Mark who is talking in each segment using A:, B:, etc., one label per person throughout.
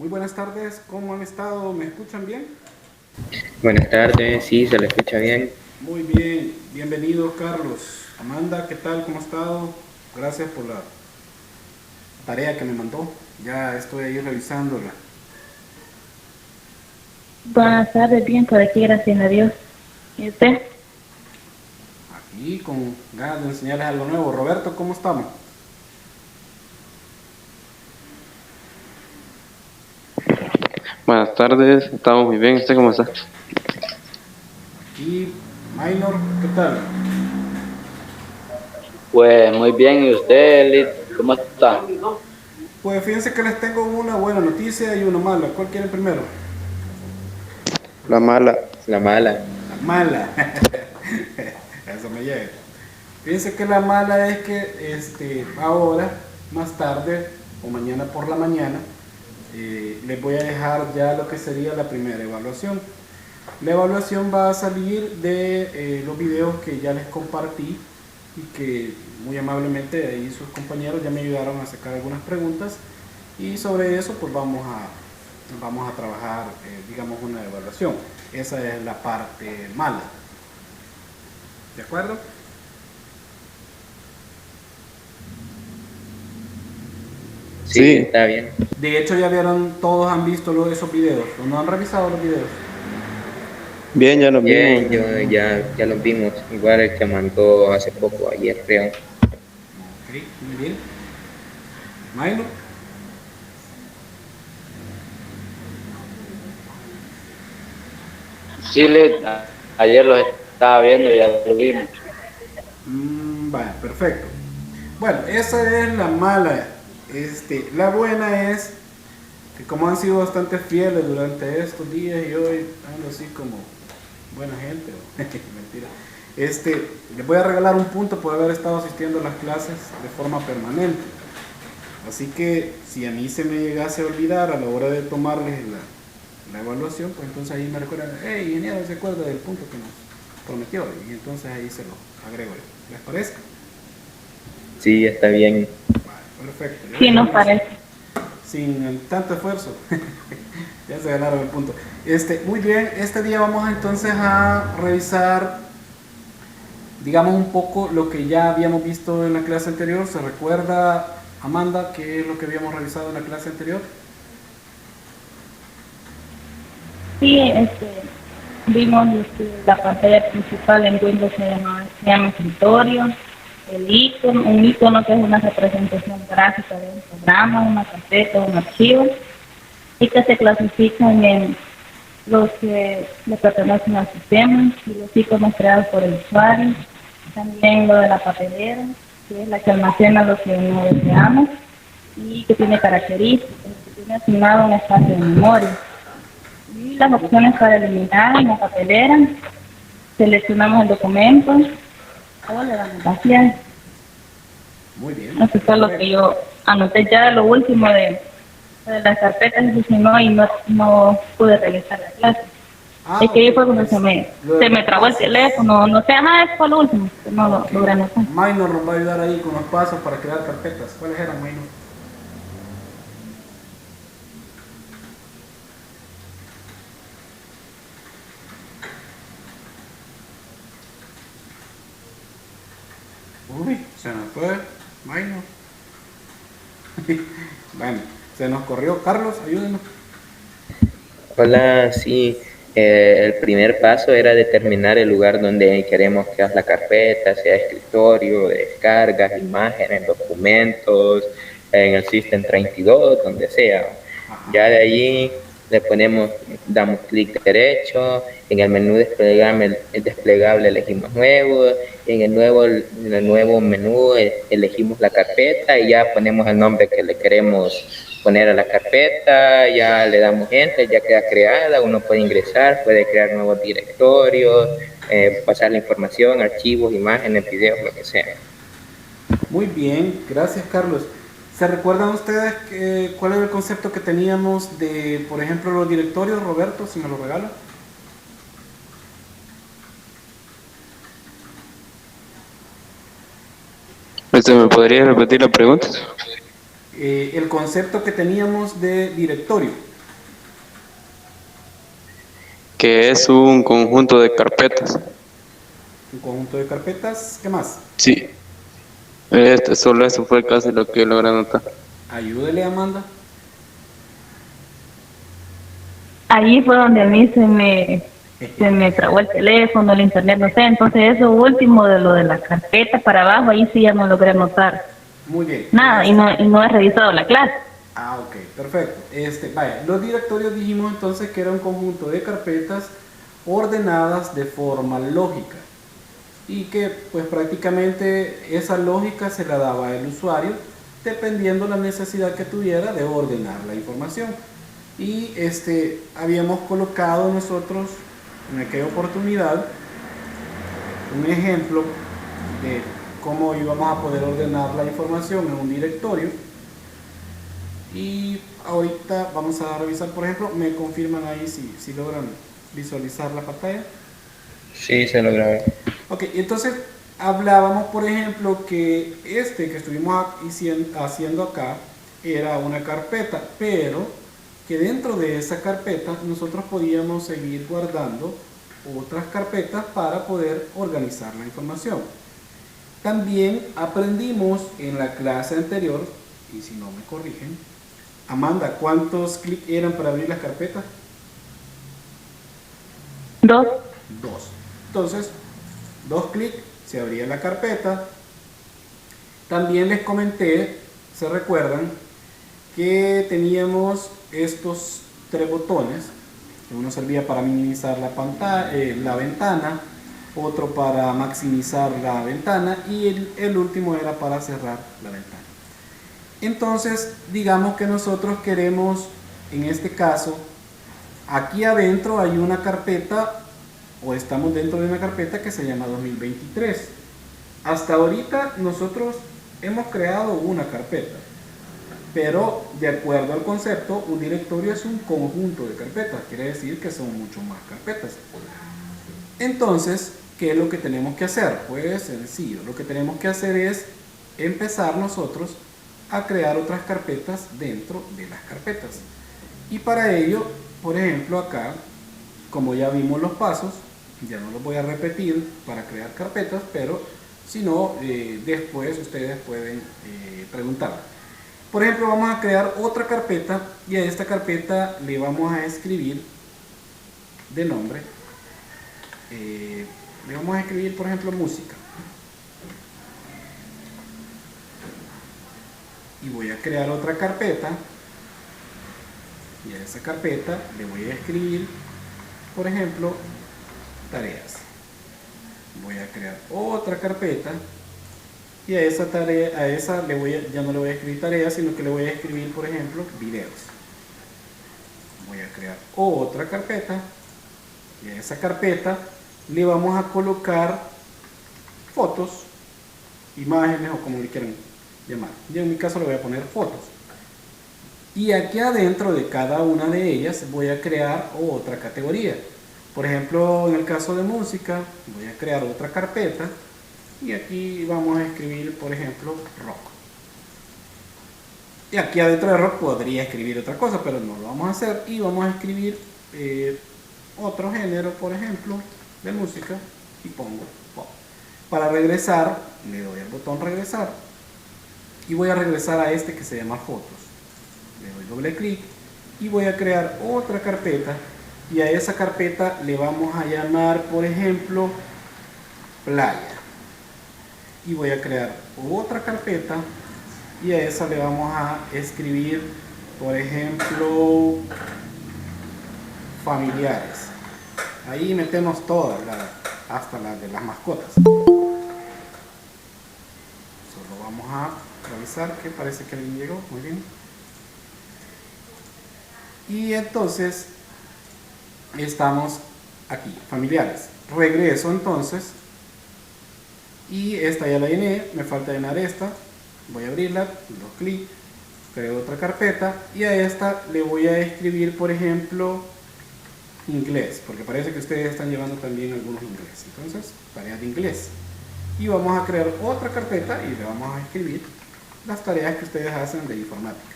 A: Muy buenas tardes, ¿cómo han estado? ¿Me escuchan bien?
B: Buenas tardes, sí, se le escucha bien.
A: Muy bien, bienvenido Carlos. Amanda, ¿qué tal? ¿Cómo ha estado? Gracias por la tarea que me mandó. Ya estoy ahí revisándola.
C: Buenas tardes, bien por aquí, gracias a Dios. ¿Y usted?
A: Aquí con ganas de enseñarles algo nuevo. Roberto, ¿cómo estamos?
D: Buenas tardes, estamos muy bien. ¿Usted cómo está?
A: Aquí, Minor, ¿qué tal?
E: Pues muy bien, ¿y usted, Lid? ¿Cómo está?
A: Pues fíjense que les tengo una buena noticia y una mala. ¿Cuál quieren primero?
D: La mala.
B: La mala.
A: La mala. Eso me llega. Fíjense que la mala es que ahora, más tarde o mañana por la mañana, les voy a dejar ya lo que sería la primera evaluación. La evaluación va a salir de los videos que ya les compartí y que muy amablemente ahí sus compañeros ya me ayudaron a sacar algunas preguntas y sobre eso pues vamos a trabajar digamos una evaluación. Esa es la parte mala. ¿De acuerdo?
B: Sí,
D: Sí,
B: está bien.
A: De hecho ya vieron, todos han visto esos videos, o no han revisado los videos.
D: bien, ya nos vimos.
B: Bien, ya los vimos. Igual el que mandó hace poco, ayer creo.
A: Ok, muy bien. Milo.
E: Sí, Lid, ayer los estaba viendo y ya lo vimos.
A: Vale, perfecto. Bueno, esa es la mala. La buena es que como han sido bastante fieles durante estos días y hoy ando así como buena gente, mentira. Les voy a regalar un punto por haber estado asistiendo a las clases de forma permanente. Así que si a mí se me llegase a olvidar a la hora de tomarles la evaluación, pues entonces ahí me recuerdan, hey, ingeniero, ¿se acuerda del punto que nos prometió? Y entonces ahí se lo agrego. ¿Les parece?
B: Sí, está bien.
A: Vale, perfecto.
C: Sí, nos parece.
A: Sin tanto esfuerzo. Ya se ganaron el punto. Muy bien, este día vamos entonces a revisar, digamos, un poco lo que ya habíamos visto en la clase anterior. ¿Se recuerda, Amanda, qué es lo que habíamos revisado en la clase anterior?
C: Sí, vimos la pantalla principal en Windows se llama escritorio, el icono, un icono que es una representación gráfica de un programa, una carpeta, un archivo, y que se clasifican en los que le pertenecen al sistema y los iconos creados por el usuario. También lo de la papelera, que es la que almacena lo que no deseamos y que tiene características, que tiene asignado un espacio de memoria. Y las opciones para eliminar en la papelera, seleccionamos el documento o le damos vacía.
A: Muy bien,
C: Eso fue lo que
A: perfecto.
C: yo anoté ya lo último de las carpetas y si no, y no pude regresar a la clase.
A: Ah,
C: Es que
A: ok.
C: ahí fue cuando se me trabó el teléfono, no sé, eso fue lo último, que no lo
A: Ok.
C: logré anotar.
A: Minor nos va a ayudar ahí con los pasos para crear carpetas. ¿Cuáles eran, Minor? Uy, se nos fue. Minor. Bueno, se nos corrió. Carlos, ayúdenos.
B: Hola, sí. El primer paso era determinar el lugar donde queremos que haga la carpeta, sea escritorio, descargas, imágenes, documentos, en el System 32, donde sea.
A: Ajá.
B: Ya de allí le ponemos, damos clic derecho, en el menú desplegable elegimos nuevo, en el nuevo menú elegimos la carpeta y ya ponemos el nombre que le queremos poner a la carpeta, ya le damos enter, ya queda creada, uno puede ingresar, puede crear nuevos directorios, pasar la información, archivos, imágenes, videos, lo que sea.
A: Muy bien, gracias Carlos. ¿Se recuerdan ustedes cuál era el concepto que teníamos de, por ejemplo, los directorios, Roberto, si me lo regala?
D: ¿Me podría repetir la pregunta?
A: El concepto que teníamos de directorio.
D: Que es un conjunto de carpetas.
A: Un conjunto de carpetas, ¿qué más?
D: Sí, solo eso fue casi lo que logré anotar.
A: Ayúdele, Amanda.
C: Allí fue donde a mí se me trabó el teléfono, el internet, no sé. Entonces eso último de lo de la carpeta para abajo, ahí sí ya no logré anotar
A: Muy bien.
C: nada y no he revisado la clase.
A: Ah, ok, perfecto. Vaya, los directorios dijimos entonces que era un conjunto de carpetas ordenadas de forma lógica y que pues prácticamente esa lógica se la daba el usuario dependiendo la necesidad que tuviera de ordenar la información. Y habíamos colocado nosotros en aquella oportunidad un ejemplo de cómo íbamos a poder ordenar la información en un directorio. Y ahorita vamos a revisar, por ejemplo, me confirman ahí si logran visualizar la pantalla.
B: Sí, se logra ver.
A: Ok, entonces hablábamos, por ejemplo, que que estuvimos haciendo acá era una carpeta, pero que dentro de esa carpeta nosotros podíamos seguir guardando otras carpetas para poder organizar la información. También aprendimos en la clase anterior, y si no me corrigen, Amanda, ¿cuántos clics eran para abrir las carpetas?
C: 2.
A: 2. Entonces, 2 clics, se abría la carpeta. También les comenté, se recuerdan, que teníamos estos 3 botones. Uno servía para minimizar la pantalla, la ventana, otro para maximizar la ventana y el último era para cerrar la ventana. Entonces, digamos que nosotros queremos, en este caso, aquí adentro hay una carpeta, o estamos dentro de una carpeta que se llama 2023. Hasta ahorita nosotros hemos creado una carpeta, pero de acuerdo al concepto, un directorio es un conjunto de carpetas, quiere decir que son mucho más carpetas. Entonces, ¿qué es lo que tenemos que hacer? Pues sencillo, lo que tenemos que hacer es empezar nosotros a crear otras carpetas dentro de las carpetas. Y para ello, por ejemplo, acá, como ya vimos los pasos, ya no los voy a repetir para crear carpetas, pero si no, después ustedes pueden preguntar. Por ejemplo, vamos a crear otra carpeta y a esta carpeta le vamos a escribir de nombre, le vamos a escribir, por ejemplo, música. Y voy a crear otra carpeta y a esa carpeta le voy a escribir, por ejemplo, tareas. Voy a crear otra carpeta y a esa tarea, ya no le voy a escribir tareas, sino que le voy a escribir, por ejemplo, videos. Voy a crear otra carpeta y a esa carpeta le vamos a colocar fotos, imágenes o como le quieran llamar. Yo en mi caso le voy a poner fotos. Y aquí adentro de cada una de ellas voy a crear otra categoría. Por ejemplo, en el caso de música, voy a crear otra carpeta y aquí vamos a escribir, por ejemplo, rock. Y aquí adentro de rock podría escribir otra cosa, pero no lo vamos a hacer y vamos a escribir otro género, por ejemplo, de música y pongo pop. Para regresar, le doy al botón regresar y voy a regresar a este que se llama fotos. Le doy doble clic y voy a crear otra carpeta y a esa carpeta le vamos a llamar, por ejemplo, playa. Y voy a crear otra carpeta y a esa le vamos a escribir, por ejemplo, familiares. Ahí metemos todas, hasta las de las mascotas. Solo vamos a revisar que parece que alguien llegó. Muy bien. Y entonces estamos aquí, familiares. Regreso entonces y esta ya la llené, me falta llenar esta. Voy a abrirla, dos clic, creo otra carpeta y a esta le voy a escribir, por ejemplo, inglés, porque parece que ustedes están llevando también algunos inglés. Entonces, tareas de inglés. Y vamos a crear otra carpeta y le vamos a escribir las tareas que ustedes hacen de informática.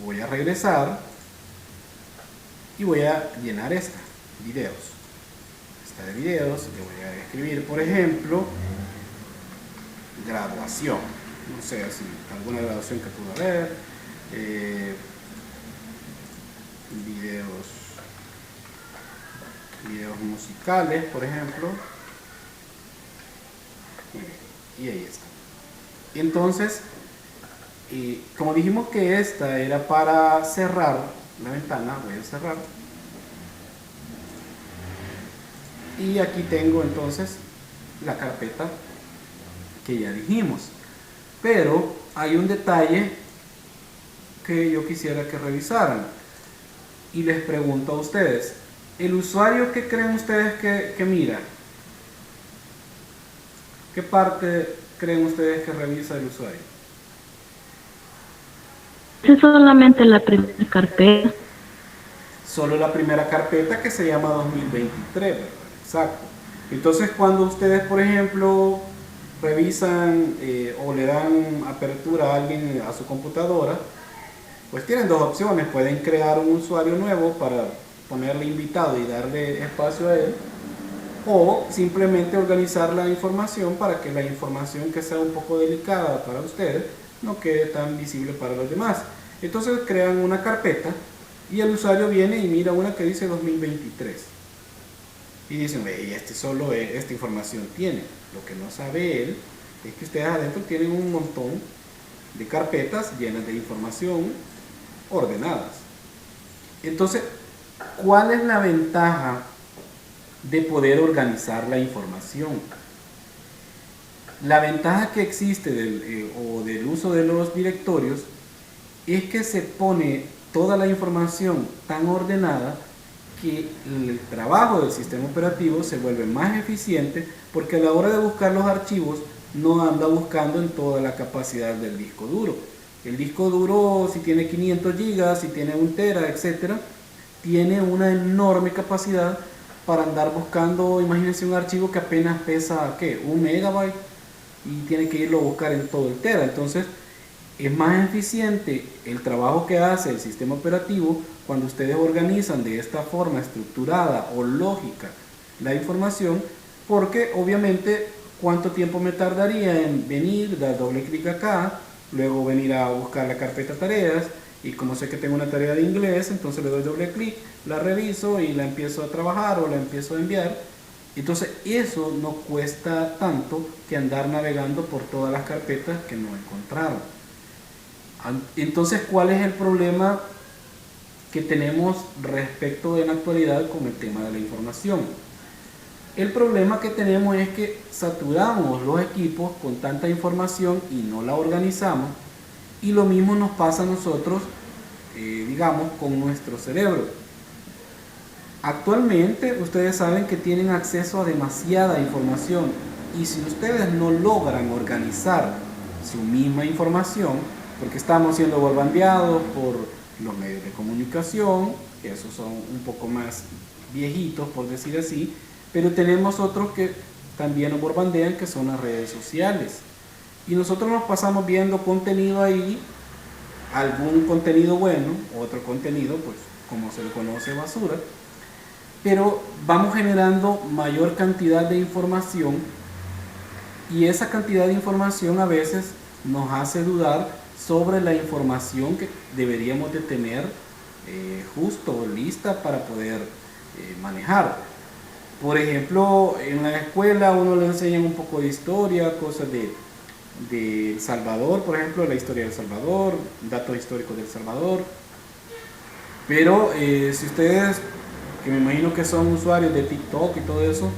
A: Voy a regresar y voy a llenar videos. Esta de videos, le voy a escribir, por ejemplo, graduación. No sé, si alguna graduación que pudo haber. Videos musicales, por ejemplo. Y ahí está. Entonces, como dijimos que esta era para cerrar la ventana, voy a cerrar. Y aquí tengo entonces la carpeta que ya dijimos. Pero hay un detalle que yo quisiera que revisaran. Y les pregunto a ustedes, ¿el usuario qué creen ustedes que mira? ¿Qué parte creen ustedes que revisa el usuario?
C: Es solamente la primera carpeta.
A: Solo la primera carpeta, que se llama 2023, ¿verdad? Exacto. Entonces, cuando ustedes, por ejemplo, revisan o le dan apertura a alguien a su computadora, pues tienen dos opciones. Pueden crear un usuario nuevo para ponerle invitado y darle espacio a él, o simplemente organizar la información para que la información que sea un poco delicada para ustedes no quede tan visible para los demás. Entonces crean una carpeta y el usuario viene y mira una que dice 2023 y dicen, esta información tiene. Lo que no sabe él es que ustedes adentro tienen un montón de carpetas llenas de información ordenadas. Entonces, ¿cuál es la ventaja de poder organizar la información? La ventaja que existe del uso de los directorios es que se pone toda la información tan ordenada que el trabajo del sistema operativo se vuelve más eficiente, porque a la hora de buscar los archivos no anda buscando en toda la capacidad del disco duro. El disco duro, si tiene 500 gigas, si tiene 1 tera, etcétera, tiene una enorme capacidad para andar buscando. Imagínense un archivo que apenas pesa, ¿qué? 1 megabyte, y tiene que irlo a buscar en todo el tera. Entonces, es más eficiente el trabajo que hace el sistema operativo cuando ustedes organizan de esta forma estructurada o lógica la información, porque obviamente, ¿cuánto tiempo me tardaría en venir, dar doble clic acá, luego venir a buscar la carpeta tareas? Y como sé que tengo una tarea de inglés, entonces le doy doble clic, la reviso y la empiezo a trabajar o la empiezo a enviar. Entonces eso no cuesta tanto que andar navegando por todas las carpetas que no encontraron. Entonces, ¿cuál es el problema que tenemos respecto en la actualidad con el tema de la información? El problema que tenemos es que saturamos los equipos con tanta información y no la organizamos, y lo mismo nos pasa a nosotros, digamos, con nuestro cerebro. Actualmente ustedes saben que tienen acceso a demasiada información, y si ustedes no logran organizar su misma información, porque estamos siendo bombardeados por los medios de comunicación, que esos son un poco más viejitos, por decir así, pero tenemos otros que también nos bombardean, que son las redes sociales. Y nosotros nos pasamos viendo contenido ahí, algún contenido bueno, otro contenido, pues como se le conoce, basura, pero vamos generando mayor cantidad de información, y esa cantidad de información a veces nos hace dudar sobre la información que deberíamos de tener justo lista para poder manejar. Por ejemplo, en la escuela uno le enseñan un poco de historia, cosas de El Salvador, por ejemplo, la historia del Salvador, datos históricos del Salvador. Pero si ustedes, que me imagino que son usuarios de TikTok y todo eso,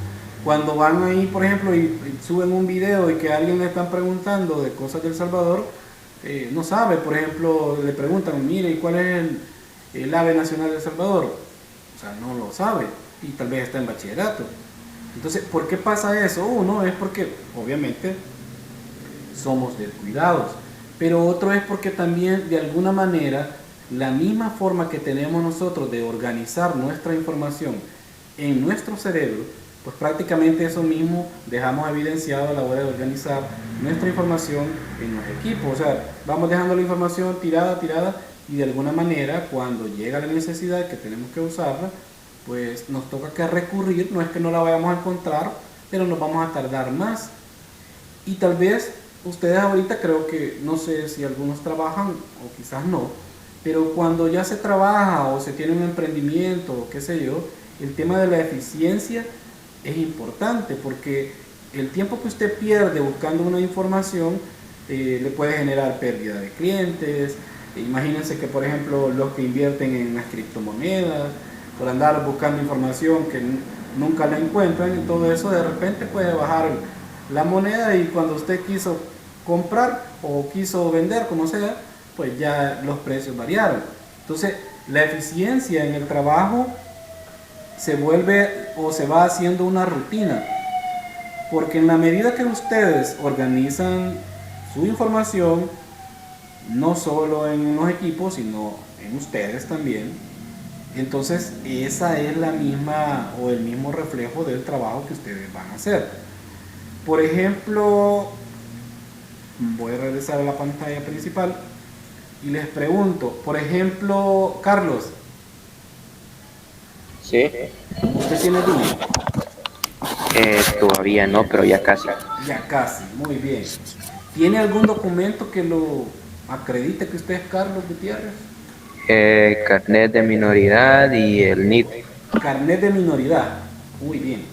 A: cuando van ahí, por ejemplo, y suben un video y que a alguien le están preguntando de cosas del Salvador, no sabe. Por ejemplo, le preguntan, mire, ¿cuál es el ave nacional de El Salvador? O sea, no lo sabe, y tal vez está en bachillerato. Entonces, ¿por qué pasa eso? Uno es porque obviamente somos descuidados, pero otro es porque también, de alguna manera, la misma forma que tenemos nosotros de organizar nuestra información en nuestro cerebro, pues prácticamente eso mismo dejamos evidenciado a la hora de organizar nuestra información en los equipos. O sea, vamos dejando la información tirada, y de alguna manera cuando llega la necesidad que tenemos que usarla, pues nos toca que recurrir, no es que no la vayamos a encontrar, pero nos vamos a tardar más. Y tal vez ustedes ahorita creo que, no sé si algunos trabajan o quizás no, pero cuando ya se trabaja o se tiene un emprendimiento o qué sé yo, el tema de la eficiencia es importante porque el tiempo que usted pierde buscando una información le puede generar pérdida de clientes. Imagínense que por ejemplo los que invierten en las criptomonedas, por andar buscando información que nunca la encuentran y todo eso, de repente puede bajar la moneda y cuando usted quiso comprar o quiso vender, como sea, pues ya los precios variaron. Entonces, la eficiencia en el trabajo se vuelve o se va haciendo una rutina, porque en la medida que ustedes organizan su información, no solo en los equipos, sino en ustedes también, entonces esa es la misma o el mismo reflejo del trabajo que ustedes van a hacer. Por ejemplo, voy a regresar a la pantalla principal y les pregunto, por ejemplo, Carlos,
B: Sí,
A: ¿usted tiene DUI?
B: todavía no, pero ya casi.
A: Ya casi, muy bien. ¿Tiene algún documento que lo acredite que usted es Carlos Gutiérrez?
B: Carnet de minoridad y el NIT.
A: Carnet de minoridad, muy bien.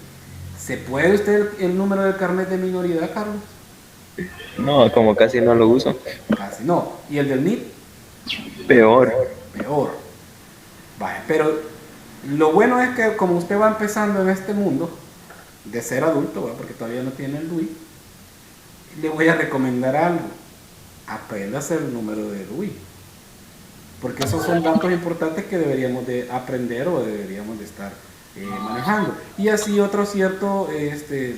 A: ¿Se puede usted el número del carnet de minoridad, Carlos?
B: No, como casi no lo uso.
A: Casi no. ¿Y el del NIT?
B: Peor.
A: Peor. Vaya, pero lo bueno es que como usted va empezando en este mundo de ser adulto, ¿verdad? Porque todavía no tiene el DUI, le voy a recomendar algo. Apréndase el número de DUI. Porque esos son datos importantes que deberíamos de aprender o deberíamos de estar manejando. Y así otros ciertos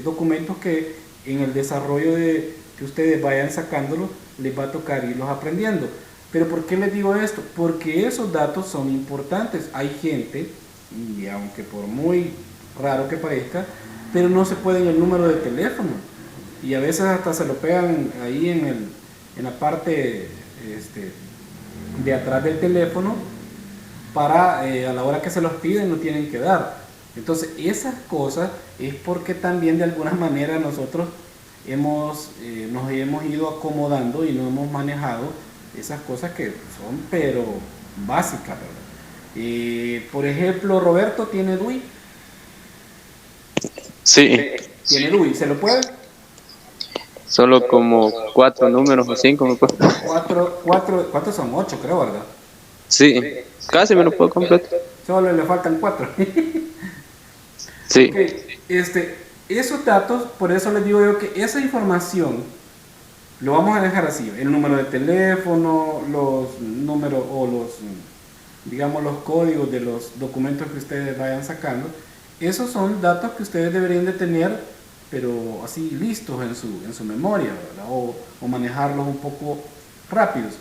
A: documentos que en el desarrollo de que ustedes vayan sacándolo, les va a tocar irlos aprendiendo. Pero ¿por qué les digo esto? Porque esos datos son importantes. Hay gente, y aunque por muy raro que parezca, pero no se puede en el número de teléfono. Y a veces hasta se lo pegan ahí en la parte de atrás del teléfono para a la hora que se los piden no tienen que dar. Entonces esas cosas es porque también de alguna manera nosotros nos hemos ido acomodando y no hemos manejado esas cosas que son pero básicas, ¿verdad? Por ejemplo, Roberto tiene DUI.
D: Sí,
A: Tiene DUI, ¿se lo puede?
D: solo como 4 números o 5 me puedo.
A: ¿Cuántos son? 8 creo, ¿verdad?
D: Sí, casi me lo puedo completar.
A: Solo le faltan 4.
D: Sí,
A: Okay, esos datos, por eso les digo yo que esa información lo vamos a dejar así, el número de teléfono, los números o digamos, los códigos de los documentos que ustedes vayan sacando, esos son datos que ustedes deberían de tener, pero así listos en su memoria, ¿verdad? O manejarlos un poco rápidos.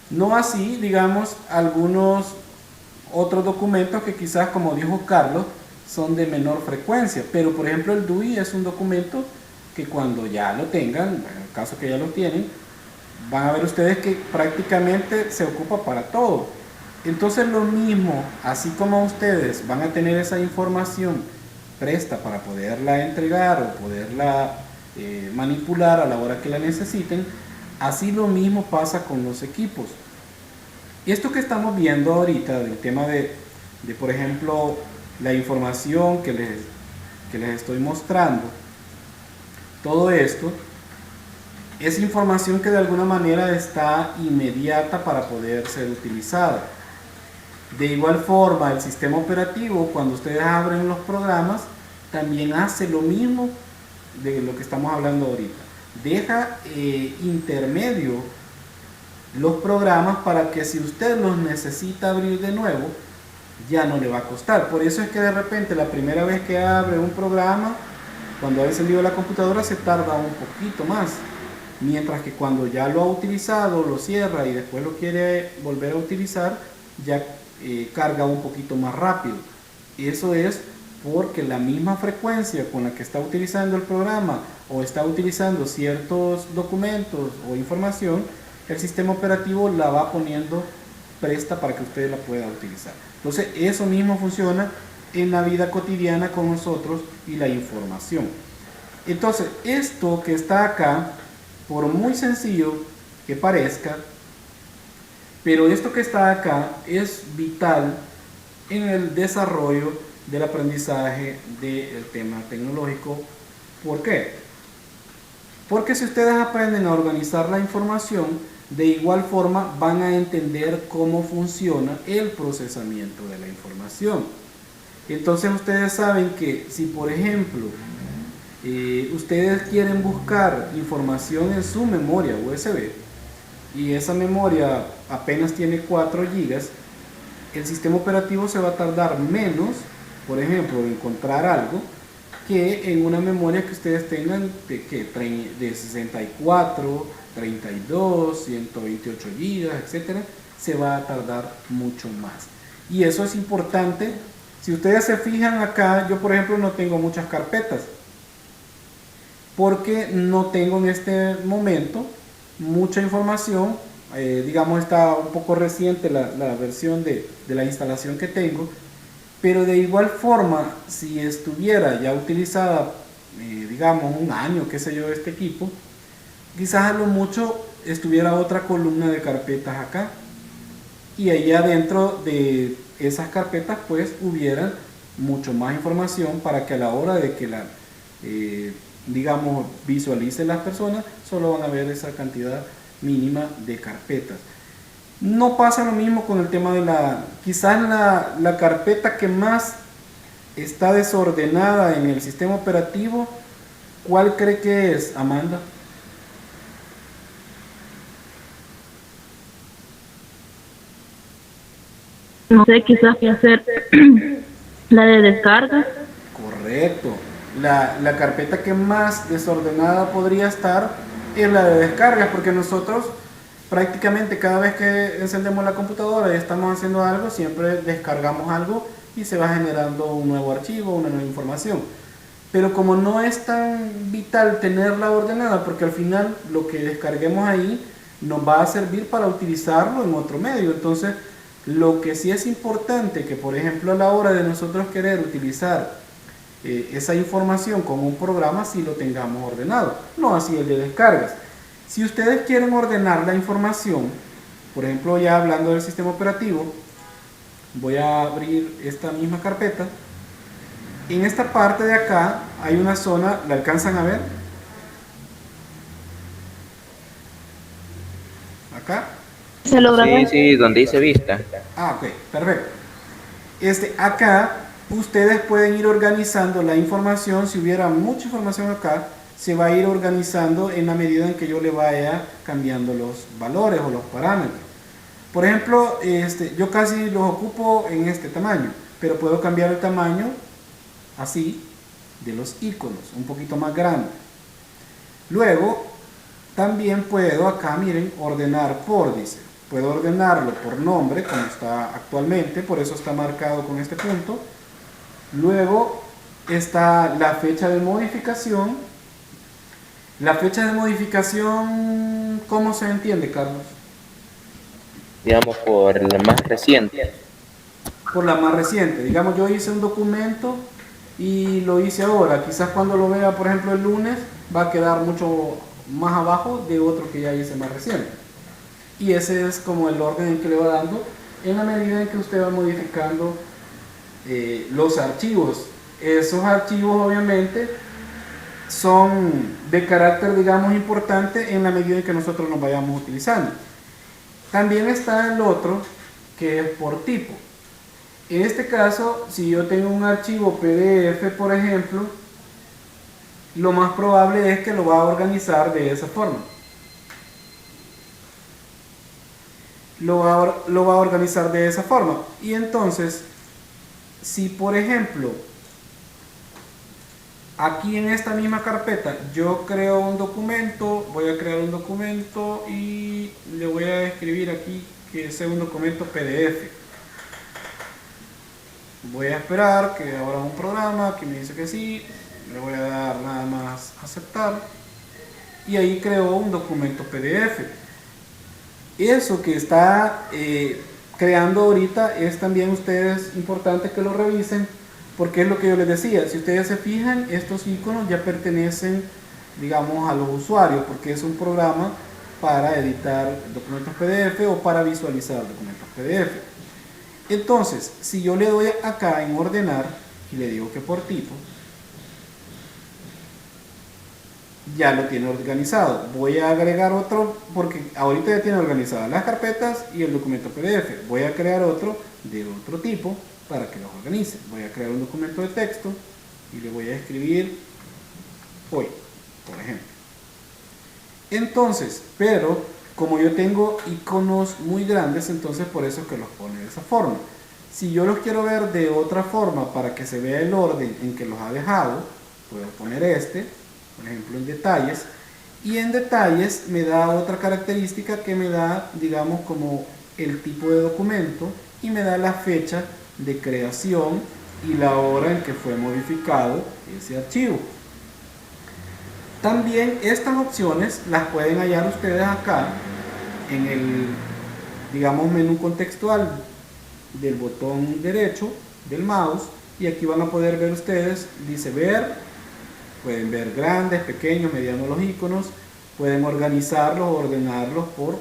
A: No así, digamos, algunos otros documentos que quizás, como dijo Carlos, son de menor frecuencia, pero por ejemplo el DUI es un documento que cuando ya lo tengan, en el caso que ya lo tienen, van a ver ustedes que prácticamente se ocupa para todo. Entonces lo mismo, así como ustedes van a tener esa información presta para poderla entregar o poderla manipular a la hora que la necesiten, así lo mismo pasa con los equipos. Esto que estamos viendo ahorita del tema de por ejemplo, la información que les estoy mostrando, todo esto es información que de alguna manera está inmediata para poder ser utilizada. De igual forma, el sistema operativo, cuando ustedes abren los programas, también hace lo mismo de lo que estamos hablando ahorita. Deja intermedio los programas para que si usted los necesita abrir de nuevo, ya no le va a costar. Por eso es que de repente la primera vez que abre un programa, cuando ha encendido la computadora, se tarda un poquito más. Mientras que cuando ya lo ha utilizado, lo cierra y después lo quiere volver a utilizar, ya carga un poquito más rápido. Eso es porque la misma frecuencia con la que está utilizando el programa o está utilizando ciertos documentos o información, el sistema operativo la va poniendo presta para que usted la pueda utilizar. Entonces eso mismo funciona en la vida cotidiana con nosotros y la información. Entonces esto que está acá, por muy sencillo que parezca, pero esto que está acá es vital en el desarrollo del aprendizaje del tema tecnológico. ¿Por qué? Porque si ustedes aprenden a organizar la información, de igual forma van a entender cómo funciona el procesamiento de la información. Entonces ustedes saben que si por ejemplo ustedes quieren buscar información en su memoria USB y esa memoria apenas tiene 4 GB, el sistema operativo se va a tardar menos, por ejemplo, en encontrar algo que en una memoria que ustedes tengan de 64, 32, 128 GB, etcétera, se va a tardar mucho más. Y eso es importante. Si ustedes se fijan acá, yo por ejemplo no tengo muchas carpetas porque no tengo en este momento mucha información. Digamos, está un poco reciente la versión de la instalación que tengo, pero de igual forma, si estuviera ya utilizada, digamos, un año, qué sé yo, este equipo, quizás a lo mucho estuviera otra columna de carpetas acá, y ahí adentro de esas carpetas pues hubiera mucho más información para que a la hora de que la digamos visualicen las personas, solo van a ver esa cantidad mínima de carpetas. No pasa lo mismo con el tema de quizás la carpeta que más está desordenada en el sistema operativo. ¿Cuál cree que es, Amanda?
C: No sé, quizás que hacer la de descarga.
A: Correcto. La carpeta que más desordenada podría estar es la de descargas, porque nosotros prácticamente cada vez que encendemos la computadora y estamos haciendo algo, siempre descargamos algo y se va generando un nuevo archivo, una nueva información. Pero como no es tan vital tenerla ordenada, porque al final lo que descarguemos ahí nos va a servir para utilizarlo en otro medio. Entonces, lo que sí es importante que, por ejemplo, a la hora de nosotros querer utilizar esa información con un programa, sí lo tengamos ordenado, no así el de descargas. Si ustedes quieren ordenar la información, por ejemplo, ya hablando del sistema operativo, voy a abrir esta misma carpeta. En esta parte de acá hay una zona, ¿la alcanzan a ver? Acá.
C: ¿Se logra ver?
B: Sí, donde dice vista.
A: Ah, ok, perfecto. Acá ustedes pueden ir organizando la información. Si hubiera mucha información acá, se va a ir organizando en la medida en que yo le vaya cambiando los valores o los parámetros. Por ejemplo, yo casi los ocupo en este tamaño, pero puedo cambiar el tamaño así de los iconos, un poquito más grande. Luego, también puedo acá, miren, ordenar por, dice. Puedo ordenarlo por nombre, como está actualmente, por eso está marcado con este punto. Luego está la fecha de modificación. La fecha de modificación, ¿cómo se entiende, Carlos?
B: Digamos por la más reciente.
A: Por la más reciente. Digamos, yo hice un documento y lo hice ahora. Quizás cuando lo vea, por ejemplo, el lunes, va a quedar mucho más abajo de otro que ya hice más reciente. Y ese es como el orden en que le va dando en la medida en que usted va modificando los archivos. Esos archivos obviamente son de carácter, digamos, importante en la medida en que nosotros los vayamos utilizando. También está el otro que es por tipo. En este caso, si yo tengo un archivo PDF, por ejemplo, lo más probable es que lo va a organizar de esa forma. Lo va a organizar de esa forma. Y entonces, si por ejemplo, aquí en esta misma carpeta, yo creo un documento, voy a crear un documento y le voy a escribir aquí que sea un documento PDF. Voy a esperar que abra un programa que me dice que sí, le voy a dar nada más aceptar y ahí creo un documento PDF. Eso que está creando ahorita es también ustedes importante que lo revisen, porque es lo que yo les decía, si ustedes se fijan, estos iconos ya pertenecen, digamos, a los usuarios, porque es un programa para editar documentos PDF o para visualizar documentos PDF. Entonces, si yo le doy acá en ordenar y le digo que por tipo, ya lo tiene organizado. Voy a agregar otro, porque ahorita ya tiene organizadas las carpetas y el documento PDF. Voy a crear otro de otro tipo para que los organice. Voy a crear un documento de texto y le voy a escribir hoy, por ejemplo. Entonces, pero como yo tengo iconos muy grandes, entonces por eso es que los pone de esa forma. Si yo los quiero ver de otra forma para que se vea el orden en que los ha dejado, puedo poner este, por ejemplo, en detalles, y en detalles me da otra característica que me da, digamos, como el tipo de documento y me da la fecha de creación y la hora en que fue modificado ese archivo. También estas opciones las pueden hallar ustedes acá en el, digamos, menú contextual del botón derecho del mouse, y aquí van a poder ver ustedes, dice ver, pueden ver grandes, pequeños, medianos los iconos, pueden organizarlos o ordenarlos por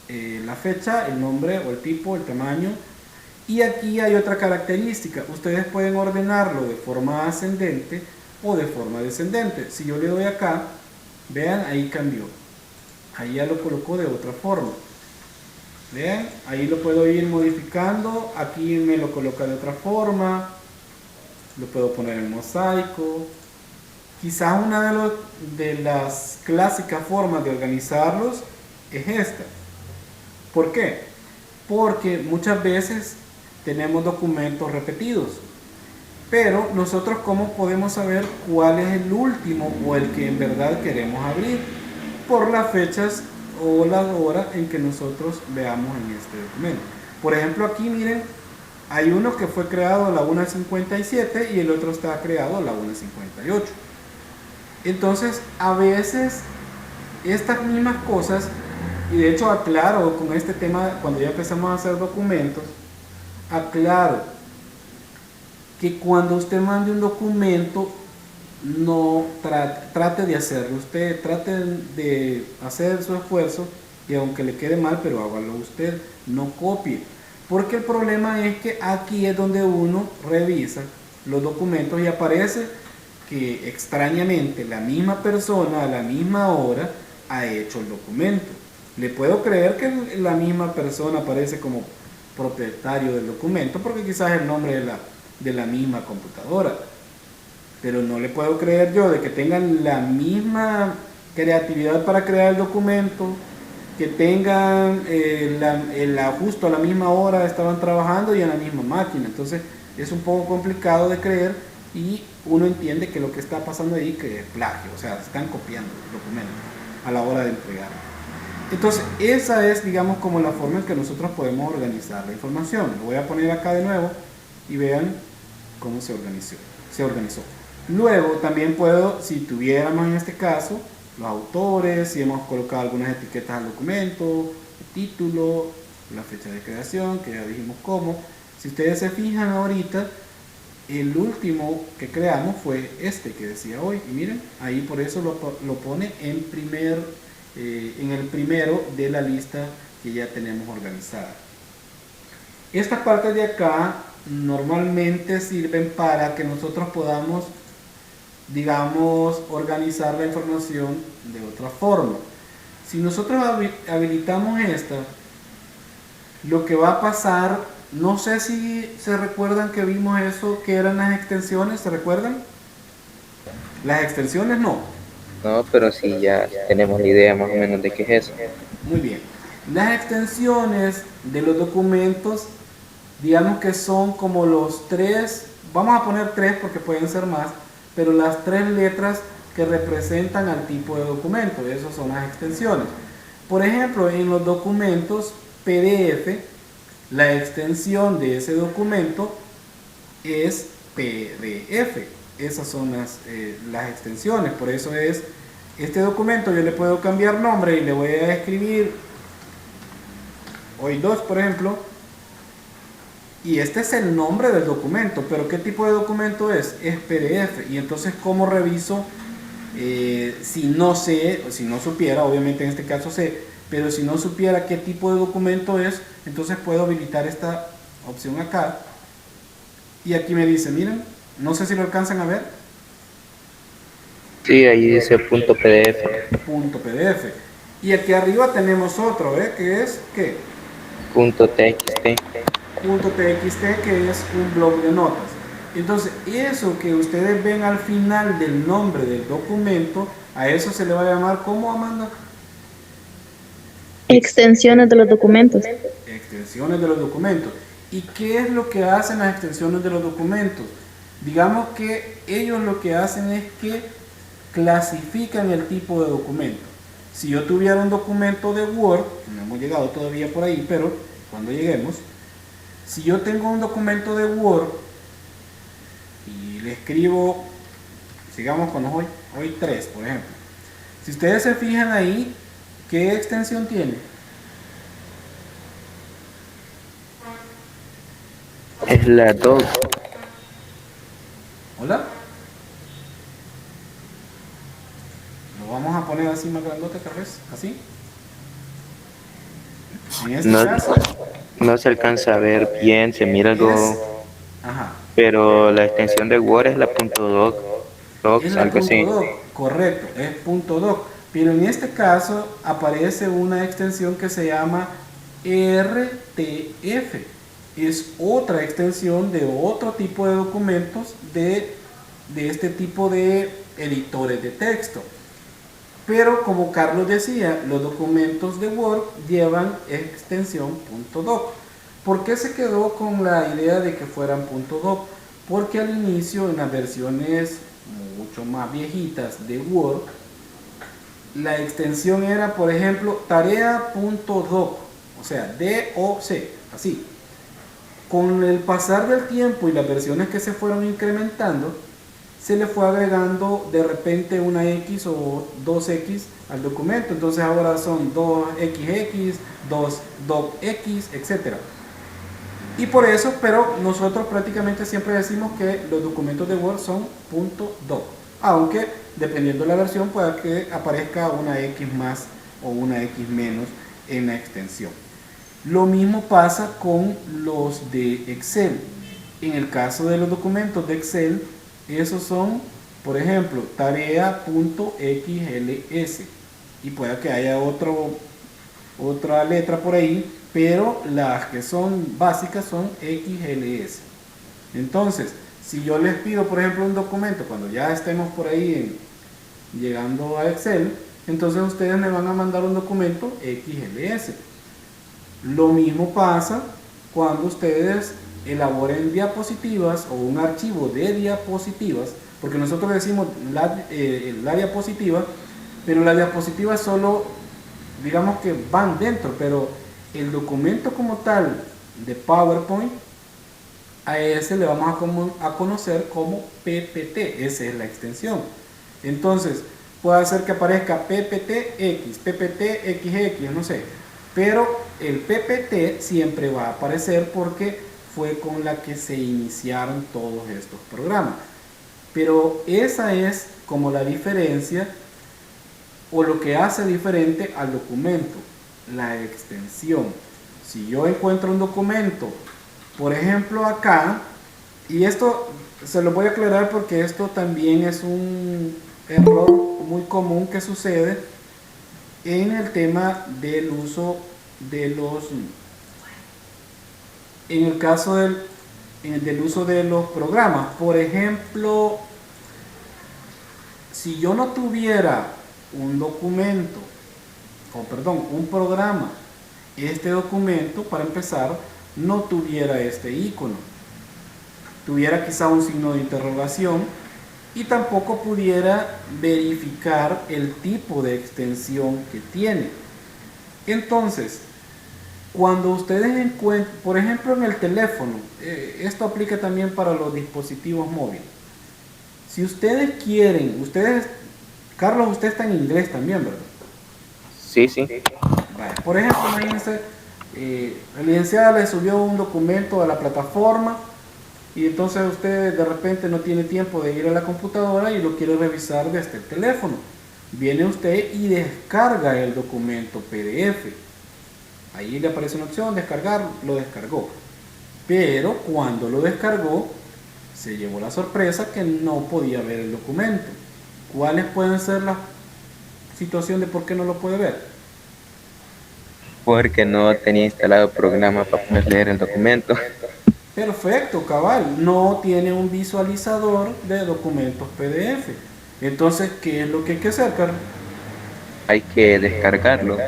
A: la fecha, el nombre o el tipo, el tamaño. Y aquí hay otra característica, ustedes pueden ordenarlo de forma ascendente o de forma descendente. Si yo le doy acá, vean, ahí cambió, ahí ya lo colocó de otra forma. Vean, ahí lo puedo ir modificando, aquí me lo coloca de otra forma, lo puedo poner en mosaico. Quizás una de las clásicas formas de organizarlos es esta. ¿Por qué? Porque muchas veces tenemos documentos repetidos, pero nosotros ¿cómo podemos saber cuál es el último o el que en verdad queremos abrir? Por las fechas o la hora en que nosotros veamos en este documento. Por ejemplo, aquí miren, hay uno que fue creado a la 1:57 y el otro está creado a la 1:58. Entonces, a veces estas mismas cosas, y de hecho aclaro con este tema cuando ya empezamos a hacer documentos, aclaro que cuando usted mande un documento, no trate de hacerlo usted, trate de hacer su esfuerzo y aunque le quede mal, pero hágalo usted, no copie, porque el problema es que aquí es donde uno revisa los documentos y aparece que extrañamente la misma persona a la misma hora ha hecho el documento. Le puedo creer que la misma persona aparece como propietario del documento porque quizás es el nombre de la misma computadora, pero no le puedo creer yo de que tengan la misma creatividad para crear el documento, que tengan justo a la misma hora estaban trabajando y en la misma máquina. Entonces es un poco complicado de creer y uno entiende que lo que está pasando ahí que es plagio, o sea, están copiando el documento a la hora de entregarlo. Entonces esa es, digamos, como la forma en que nosotros podemos organizar la información. Lo voy a poner acá de nuevo y vean cómo se organizó. Luego también puedo, si tuviéramos en este caso los autores, si hemos colocado algunas etiquetas al documento, el título, la fecha de creación, que ya dijimos cómo. Si ustedes se fijan ahorita, el último que creamos fue este que decía hoy, y miren, ahí por eso lo pone en el primero de la lista que ya tenemos organizada. Estas partes de acá normalmente sirven para que nosotros podamos, digamos, organizar la información de otra forma. Si nosotros habilitamos esta, lo que va a pasar, no sé si se recuerdan que vimos eso, que eran las extensiones, ¿se recuerdan? Las extensiones no.
B: No, pero sí ya tenemos la idea más o menos de qué es eso.
A: Muy bien. Las extensiones de los documentos, digamos que son como los tres, vamos a poner tres porque pueden ser más, pero las tres letras que representan al tipo de documento, esas son las extensiones. Por ejemplo, en los documentos PDF, la extensión de ese documento es PDF. Esas son las extensiones, por eso es este documento. Yo le puedo cambiar nombre y le voy a escribir hoy 2, por ejemplo, Y este es el nombre del documento, pero ¿qué tipo de documento es? Es PDF. Y entonces, ¿cómo reviso? Si no sé, o si no supiera, obviamente en este caso sé, pero si no supiera qué tipo de documento es, entonces puedo habilitar esta opción acá. Y aquí me dice, miren, no sé si lo alcanzan a ver,
B: Sí, ahí dice punto PDF.
A: punto PDF. Y aquí arriba tenemos otro, ¿eh? Que es, ¿qué?
B: Punto TXT.
A: Punto .txt, que es un blog de notas. Entonces, eso que ustedes ven al final del nombre del documento, a eso se le va a llamar, ¿cómo, Amanda?
C: Extensiones de los documentos.
A: Extensiones de los documentos. ¿Y qué es lo que hacen las extensiones de los documentos? Digamos que ellos lo que hacen es que clasifican el tipo de documento. Si yo tuviera un documento de Word, no hemos llegado todavía por ahí, pero cuando lleguemos, si yo tengo un documento de Word y le escribo, sigamos con hoy 3, por ejemplo. Si ustedes se fijan ahí, ¿qué extensión tiene?
B: Es la doc.
A: ¿Hola? Lo vamos a poner así más grandote tal vez, así. En este
B: No,
A: caso,
B: no se alcanza a ver bien, se mira
A: es,
B: algo,
A: ajá,
B: pero la extensión de Word es la punto doc,
A: es
B: docs,
A: la
B: algo así.
A: .doc, correcto, es .doc. Pero en este caso aparece una extensión que se llama RTF. Es otra extensión de otro tipo de documentos de este tipo de editores de texto. Pero como Carlos decía, los documentos de Word llevan extensión .doc. ¿Por qué se quedó con la idea de que fueran .doc? Porque al inicio, en las versiones mucho más viejitas de Word, la extensión era, por ejemplo, tarea.doc, o sea, DOC, así. Con el pasar del tiempo y las versiones que se fueron incrementando, se le fue agregando de repente una X o 2X al documento. Entonces ahora son 2XX, 2docx, etc. Y por eso, pero nosotros prácticamente siempre decimos que los documentos de Word son .doc. Aunque dependiendo de la versión pueda que aparezca una X más o una X menos en la extensión. Lo mismo pasa con los de Excel. En el caso de los documentos de Excel, esos son, por ejemplo, tarea.xls. Y puede que haya otra letra por ahí, pero las que son básicas son XLS. Entonces, si yo les pido, por ejemplo, un documento, cuando ya estemos por ahí llegando a Excel, entonces ustedes me van a mandar un documento XLS. Lo mismo pasa cuando ustedes elaboren diapositivas o un archivo de diapositivas, porque nosotros decimos la diapositiva, pero la diapositiva solo, digamos que van dentro, pero el documento como tal de PowerPoint, a ese le vamos a conocer como PPT, esa es la extensión. Entonces, puede ser que aparezca PPTX, PPTXX, no sé, pero el PPT siempre va a aparecer porque fue con la que se iniciaron todos estos programas. Pero esa es como la diferencia o lo que hace diferente al documento, la extensión. Si yo encuentro un documento, por ejemplo acá, y esto se lo voy a aclarar porque esto también es un error muy común que sucede en el tema del uso de los, en el caso del uso de los programas. Por ejemplo, si yo no tuviera un documento, un programa, este documento, para empezar, no tuviera este icono. Tuviera quizá un signo de interrogación y tampoco pudiera verificar el tipo de extensión que tiene. Entonces, cuando ustedes encuentren, por ejemplo en el teléfono, esto aplica también para los dispositivos móviles. Si ustedes quieren, Carlos, usted está en inglés también, ¿verdad?
B: Sí, sí.
A: Vale. Por ejemplo, imagínense, la licenciada le subió un documento a la plataforma y entonces usted de repente no tiene tiempo de ir a la computadora y lo quiere revisar desde el teléfono. Viene usted y descarga el documento PDF. Ahí le aparece una opción, descargar, lo descargó. Pero cuando lo descargó, se llevó la sorpresa que no podía ver el documento. ¿Cuáles pueden ser las situaciones de por qué no lo puede ver?
B: Porque no tenía instalado programa para poder leer el documento.
A: Perfecto, cabal. No tiene un visualizador de documentos PDF. Entonces, ¿qué es lo que hay que hacer, Carlos?
B: Hay que descargarlo.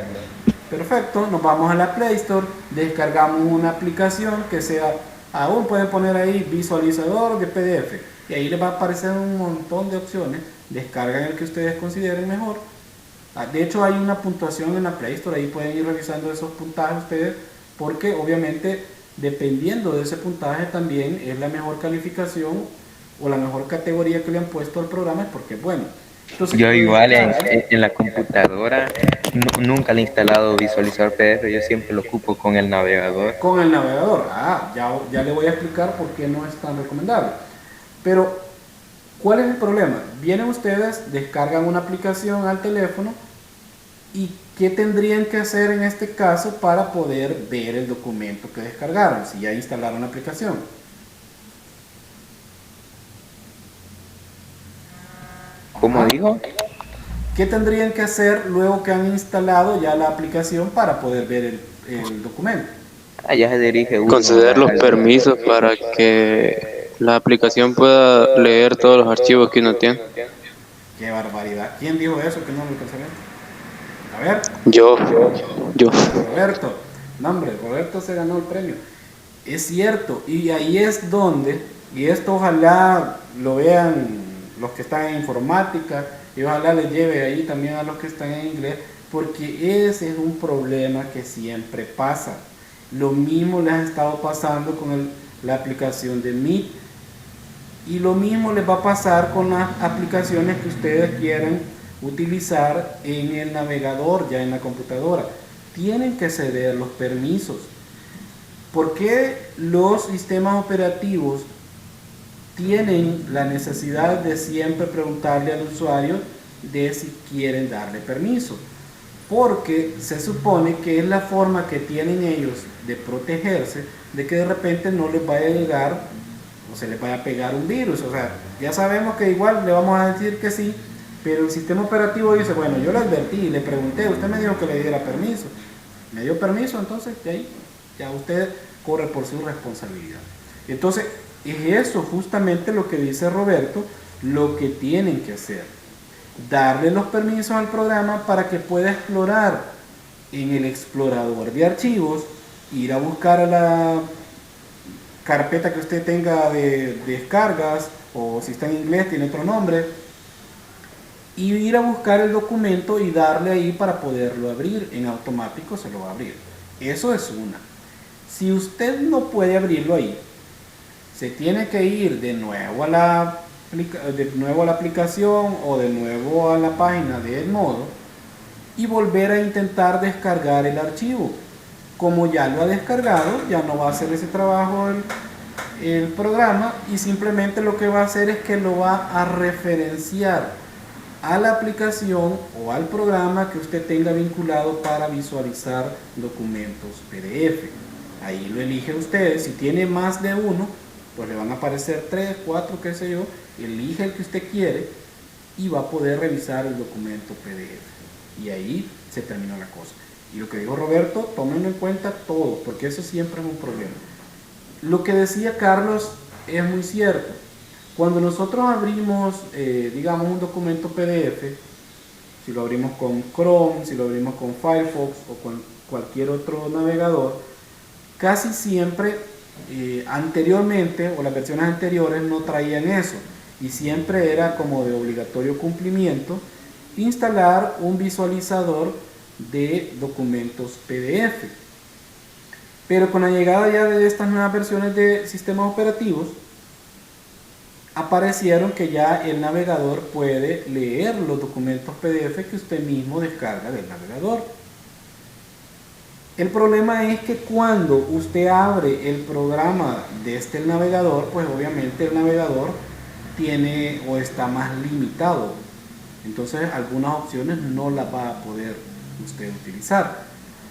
A: Perfecto, nos vamos a la Play Store, descargamos una aplicación que sea, aún pueden poner ahí visualizador de PDF y ahí les va a aparecer un montón de opciones, descargan el que ustedes consideren mejor. De hecho hay una puntuación en la Play Store, ahí pueden ir revisando esos puntajes ustedes, porque obviamente dependiendo de ese puntaje también es la mejor calificación o la mejor categoría que le han puesto al programa, es porque es bueno. Entonces,
B: Yo igual en la computadora nunca le he instalado visualizador PDF, yo siempre lo ocupo con el navegador.
A: con el navegador, ya le voy a explicar por qué no es tan recomendable. Pero, ¿cuál es el problema? Vienen ustedes, descargan una aplicación al teléfono y ¿qué tendrían que hacer en este caso para poder ver el documento que descargaron si ya instalaron la aplicación?
B: ¿Cómo dijo?
A: ¿Qué tendrían que hacer luego que han instalado ya la aplicación para poder ver el documento?
B: Ya se dirige uno
D: Conceder los
B: al-
D: permisos para que la aplicación pueda leer todos los archivos que uno tiene.
A: ¡Qué barbaridad! ¿Quién dijo eso que no lo alcanzé a ver? A ver.
D: Yo.
A: Roberto, no hombre, Roberto se ganó el premio. Es cierto, y ahí es donde, y esto ojalá lo vean los que están en informática, y ojalá les lleve ahí también a los que están en inglés, porque ese es un problema que siempre pasa. Lo mismo les ha estado pasando con la aplicación de Meet, y lo mismo les va a pasar con las aplicaciones que ustedes quieran utilizar en el navegador, ya en la computadora. Tienen que ceder los permisos. ¿Por qué los sistemas operativos tienen la necesidad de siempre preguntarle al usuario de si quieren darle permiso? Porque se supone que es la forma que tienen ellos de protegerse de que de repente no les vaya a llegar o se les vaya a pegar un virus. O sea, ya sabemos que igual le vamos a decir que sí, pero el sistema operativo dice, bueno, yo le advertí, le pregunté, usted me dijo que le diera permiso, me dio permiso, entonces de ahí ya usted corre por su responsabilidad. Entonces, es eso justamente lo que dice Roberto, lo que tienen que hacer. Darle los permisos al programa para que pueda explorar en el explorador de archivos, ir a buscar a la carpeta que usted tenga de descargas, o si está en inglés tiene otro nombre, y ir a buscar el documento y darle ahí para poderlo abrir. En automático se lo va a abrir. Eso es una. Si usted no puede abrirlo ahí, se tiene que ir de nuevo a la aplicación o de nuevo a la página de Edmodo y volver a intentar descargar el archivo. Como ya lo ha descargado, ya no va a hacer ese trabajo el programa, y simplemente lo que va a hacer es que lo va a referenciar a la aplicación o al programa que usted tenga vinculado para visualizar documentos PDF. Ahí lo elige usted. Si tiene más de uno, pues le van a aparecer 3, 4, qué sé yo. Elige el que usted quiere y va a poder revisar el documento PDF. Y ahí se termina la cosa. Y lo que dijo Roberto, tómenlo en cuenta todo, porque eso siempre es un problema. Lo que decía Carlos es muy cierto. Cuando nosotros abrimos, digamos, un documento PDF, si lo abrimos con Chrome, si lo abrimos con Firefox o con cualquier otro navegador, casi siempre, anteriormente, o las versiones anteriores no traían eso, y siempre era como de obligatorio cumplimiento instalar un visualizador de documentos PDF. Pero con la llegada ya de estas nuevas versiones de sistemas operativos, aparecieron que ya el navegador puede leer los documentos PDF que usted mismo descarga del navegador. El problema es que cuando usted abre el programa desde el navegador, pues obviamente el navegador tiene o está más limitado. Entonces algunas opciones no las va a poder usted utilizar.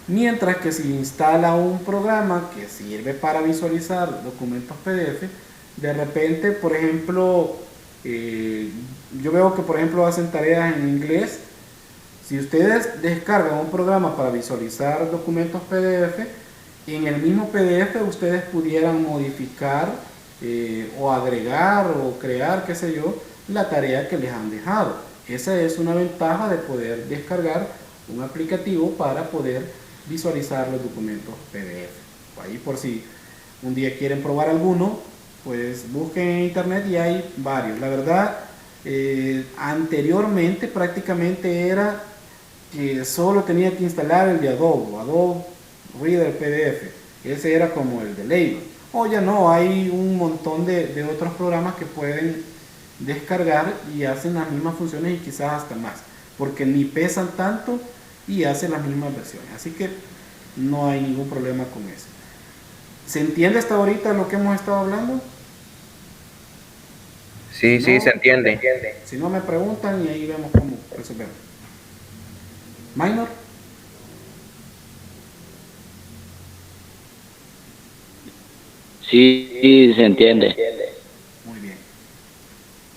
A: Mientras que si instala un programa que sirve para visualizar documentos PDF, de repente, por ejemplo, yo veo que por ejemplo hacen tareas en inglés. Si ustedes descargan un programa para visualizar documentos PDF, en el mismo PDF ustedes pudieran modificar o agregar o crear, qué sé yo, la tarea que les han dejado. Esa es una ventaja de poder descargar un aplicativo para poder visualizar los documentos PDF. Ahí por si un día quieren probar alguno, pues busquen en internet y hay varios. La verdad, anteriormente prácticamente era que solo tenía que instalar el de Adobe Reader PDF. Ese era como el de ley. O ya no, hay un montón de otros programas que pueden descargar y hacen las mismas funciones y quizás hasta más, porque ni pesan tanto y hacen las mismas versiones. Así que no hay ningún problema con eso. ¿Se entiende hasta ahorita lo que hemos estado hablando?
B: Sí,
A: Si
B: sí,
A: no,
B: se entiende.
A: Si no me preguntan y ahí vemos cómo resolver. Minor.
E: Sí, se entiende.
A: Muy bien.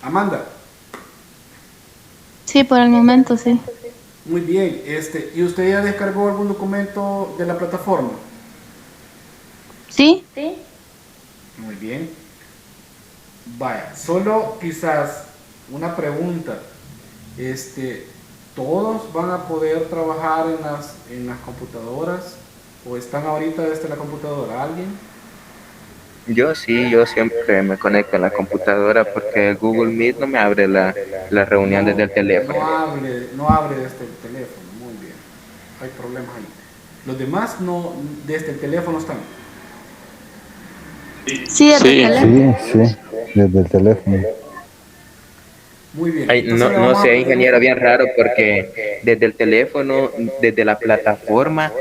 A: Amanda.
F: Sí, por el momento sí.
A: Muy bien. ¿Y usted ya descargó algún documento de la plataforma?
F: ¿Sí?
A: Muy bien. Vaya, solo quizás una pregunta. ¿Todos van a poder trabajar en las computadoras? ¿O están ahorita desde la computadora? ¿Alguien?
B: Yo sí, yo siempre me conecto a la computadora porque el Google Meet no me abre la reunión desde el teléfono.
A: No abre desde el teléfono. Muy bien. Hay problemas ahí. Los demás no, desde el teléfono están.
F: Sí, desde el teléfono.
G: Sí, desde el teléfono.
A: Muy bien.
B: Ay,
A: Entonces
B: no,
A: le
B: no
A: vamos a
B: sé,
A: pedir
B: ingeniero, bien raro porque desde el teléfono, desde la plataforma,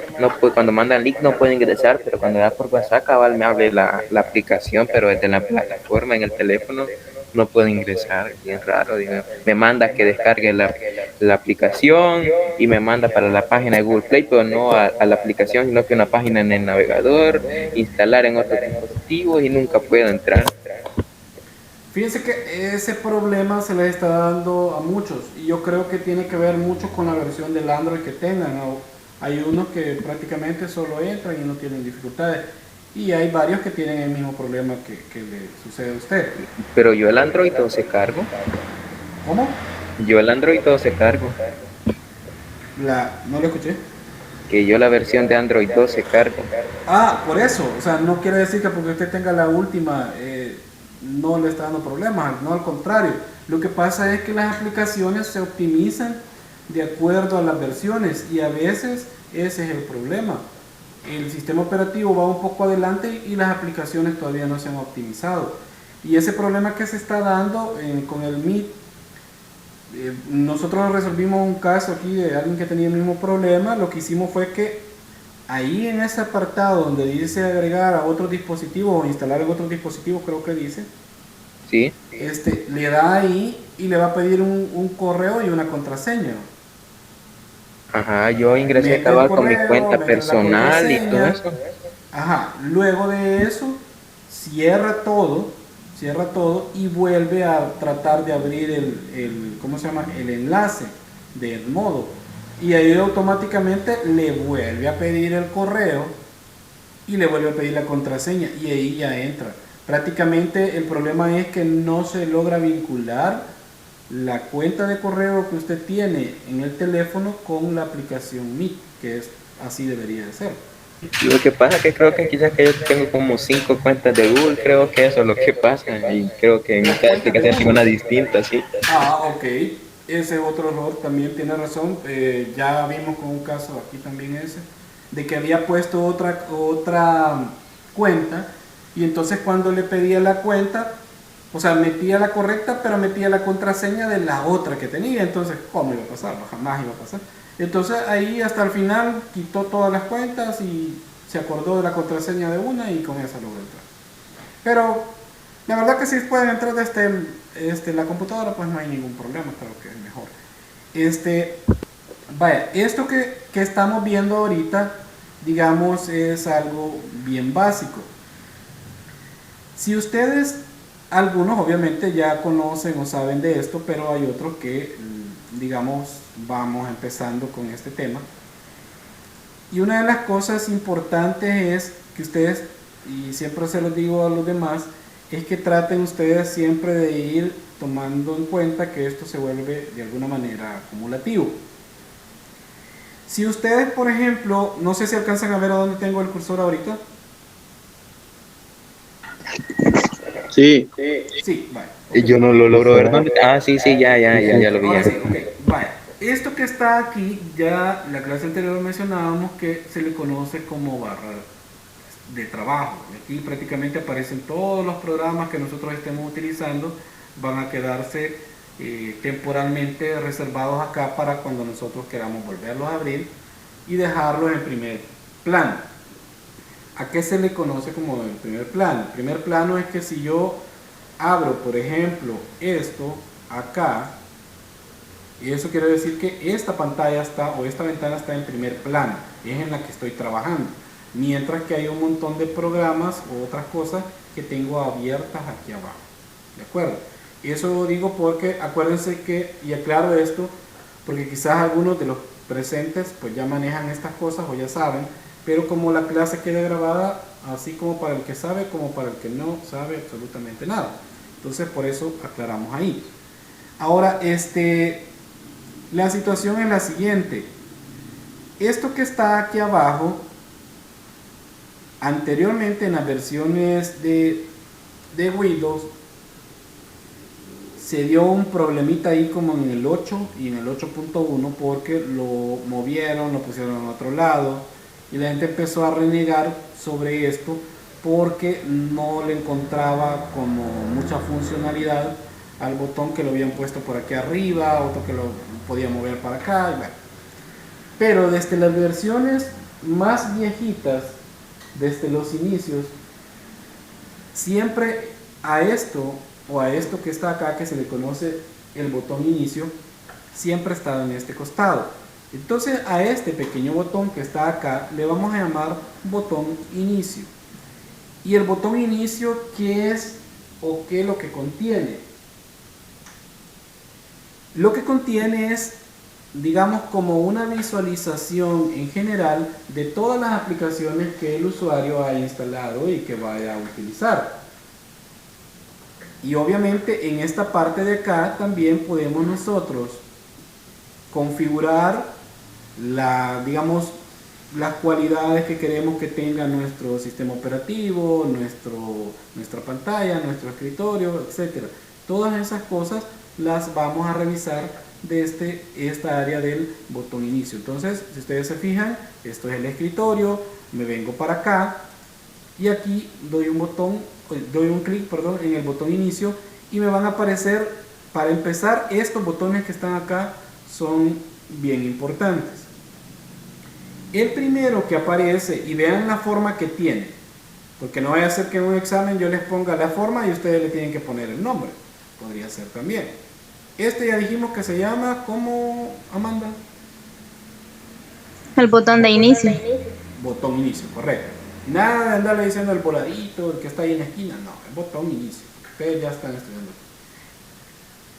B: cuando mandan link no pueden ingresar, pero cuando da por WhatsApp, cabal, me abre la aplicación, pero desde la plataforma en el teléfono no puedo ingresar, bien raro, digo. Me manda que descargue la aplicación y me manda para la página de Google Play, pero no a la aplicación, sino que una página en el navegador, instalar en otro dispositivo y nunca puedo entrar.
A: Fíjense que ese problema se les está dando a muchos y yo creo que tiene que ver mucho con la versión del Android que tengan. Hay unos que prácticamente solo entran y no tienen dificultades y hay varios que tienen el mismo problema que le sucede a usted.
B: Pero yo el Android 12 cargo.
A: ¿Cómo?
B: Yo el Android 12 cargo.
A: No lo escuché.
B: Que yo la versión de Android 12 cargo.
A: Ah, por eso, o sea, no quiere decir que porque usted tenga la última no le está dando problemas, no, al contrario. Lo que pasa es que las aplicaciones se optimizan de acuerdo a las versiones y a veces ese es el problema. El sistema operativo va un poco adelante y las aplicaciones todavía no se han optimizado. Y ese problema que se está dando con el Meet, nosotros resolvimos un caso aquí de alguien que tenía el mismo problema. Lo que hicimos fue que ahí en ese apartado donde dice agregar a otros dispositivos o instalar en otros dispositivos, creo que dice,
B: ¿Sí?
A: Le da ahí y le va a pedir un correo y una contraseña.
B: Ajá, yo ingresé
A: Mete
B: cabal
A: el
B: con mi
A: correo,
B: cuenta
A: mete la
B: personal y todo
A: contraseña.
B: eso.
A: Ajá, luego de eso cierra todo y vuelve a tratar de abrir ¿cómo se llama? El enlace del modo. Y ahí automáticamente le vuelve a pedir el correo y le vuelve a pedir la contraseña y ahí ya entra. Prácticamente el problema es que no se logra vincular la cuenta de correo que usted tiene en el teléfono con la aplicación Meet, que así debería de ser.
B: Y lo que pasa es que creo que quizás que yo tengo como 5 cuentas de Google, creo que eso es lo que pasa y creo que en cada aplicación tengo una distinta, sí.
A: Ah, ok. Ese es otro error, también tiene razón. Ya vimos con un caso aquí también ese, de que había puesto otra cuenta y entonces cuando le pedía la cuenta O sea, metía la correcta, pero metía la contraseña de la otra que tenía. Entonces, ¿cómo iba a pasar? No, jamás iba a pasar. Entonces ahí hasta el final quitó todas las cuentas y se acordó de la contraseña de una y con esa logró entrar. Pero la verdad que si pueden entrar desde la computadora, pues no hay ningún problema, creo que es mejor. Vaya, esto que estamos viendo ahorita, digamos, es algo bien básico. Si ustedes, algunos obviamente ya conocen o saben de esto, pero hay otros que, digamos, vamos empezando con este tema. Y una de las cosas importantes es que ustedes, y siempre se los digo a los demás, es que traten ustedes siempre de ir tomando en cuenta que esto se vuelve de alguna manera acumulativo. Si ustedes, por ejemplo, no sé si alcanzan a ver a dónde tengo el cursor ahorita.
D: Sí.
A: Sí, vale.
B: Y yo no lo logro ver. ¿Dónde? Ah, sí, ya lo vi.
A: Ahora
B: Ya.
A: sí, ok, vale. Esto que está aquí, ya la clase anterior mencionábamos que se le conoce como barra de trabajo. Aquí prácticamente aparecen todos los programas que nosotros estemos utilizando, van a quedarse temporalmente reservados acá para cuando nosotros queramos volverlos a abrir y dejarlos en primer plano. ¿A qué se le conoce como el primer plano? El primer plano es que si yo abro, por ejemplo, esto acá, y eso quiere decir que esta pantalla está, o esta ventana está en primer plano, es en la que estoy trabajando, mientras que hay un montón de programas o otras cosas que tengo abiertas aquí abajo, ¿de acuerdo? Eso lo digo porque acuérdense que, y aclaro esto, porque quizás algunos de los presentes pues ya manejan estas cosas o ya saben, pero como la clase queda grabada, así como para el que sabe, como para el que no sabe absolutamente nada. Entonces por eso aclaramos ahí. Ahora, la situación es la siguiente. Esto que está aquí abajo, anteriormente en las versiones de Windows, se dio un problemita ahí como en el 8 y en el 8.1 porque lo movieron, lo pusieron a otro lado y la gente empezó a renegar sobre esto porque no le encontraba como mucha funcionalidad al botón que lo habían puesto por aquí arriba, otro que lo podía mover para acá, y bueno. Pero desde las versiones más viejitas, desde los inicios, siempre a esto o a esto que está acá, que se le conoce el botón inicio, siempre está en este costado. Entonces a este pequeño botón que está acá le vamos a llamar botón inicio. Y el botón inicio, ¿qué es o qué es lo que contiene? Lo que contiene es, digamos, como una visualización en general de todas las aplicaciones que el usuario ha instalado y que vaya a utilizar. Y obviamente en esta parte de acá también podemos nosotros configurar digamos, las cualidades que queremos que tenga nuestro sistema operativo, nuestra pantalla, nuestro escritorio, etc. Todas esas cosas las vamos a revisar desde esta área del botón inicio. Entonces, si ustedes se fijan, esto es el escritorio, me vengo para acá y aquí doy un clic, en el botón inicio y me van a aparecer, para empezar, estos botones que están acá son bien importantes. El primero que aparece, y vean la forma que tiene, porque no vaya a ser que en un examen yo les ponga la forma y ustedes le tienen que poner el nombre, podría ser también. Ya dijimos que se llama, ¿cómo, Amanda?
F: El botón de inicio.
A: Botón inicio, correcto. Nada de andarle diciendo el voladito, el que está ahí en la esquina, no, el botón inicio. Ustedes ya están estudiando.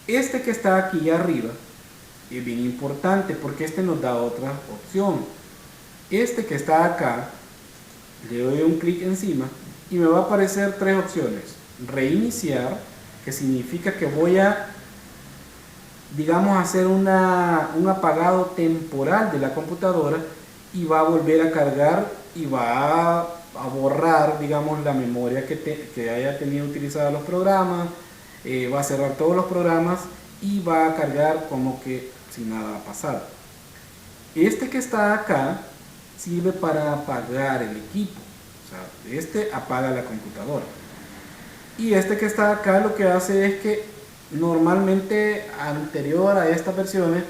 A: Este que está aquí arriba es bien importante porque nos da otra opción. Este que está acá, le doy un clic encima y me va a aparecer tres opciones. Reiniciar, que significa que voy a, digamos, hacer un apagado temporal de la computadora y va a volver a cargar y va a borrar, digamos, la memoria que haya tenido utilizada los programas, va a cerrar todos los programas y va a cargar como que sin nada ha pasado. Este que está acá sirve para apagar el equipo, o sea, apaga la computadora. Y este que está acá lo que hace es que normalmente anterior a estas versiones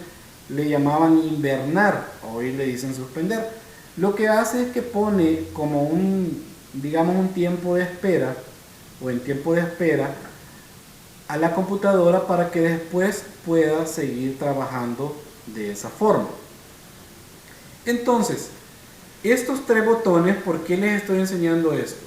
A: le llamaban invernar, hoy le dicen suspender. Lo que hace es que pone como un, digamos, un tiempo de espera o en tiempo de espera a la computadora para que después pueda seguir trabajando de esa forma. Entonces, estos tres botones, ¿por qué les estoy enseñando esto?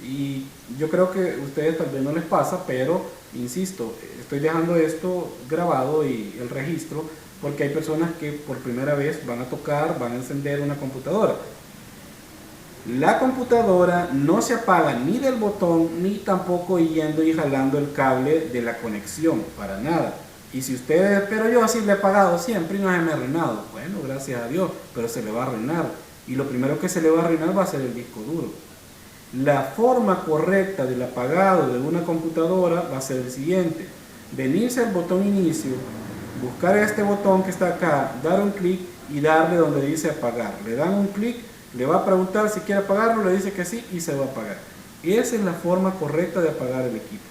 A: Y yo creo que a ustedes tal vez no les pasa, pero insisto, estoy dejando esto grabado y el registro porque hay personas que por primera vez van a tocar, van a encender una computadora. La computadora no se apaga ni del botón ni tampoco yendo y jalando el cable de la conexión, para nada. Y si ustedes, pero yo así le he apagado siempre y no se me ha arruinado. Bueno, gracias a Dios, pero se le va a arruinar. Y lo primero que se le va a arruinar va a ser el disco duro. La forma correcta del apagado de una computadora va a ser el siguiente: venirse al botón inicio, buscar este botón que está acá, dar un clic y darle donde dice apagar. Le dan un clic, le va a preguntar si quiere apagarlo, le dice que sí y se va a apagar. Esa es la forma correcta de apagar el equipo.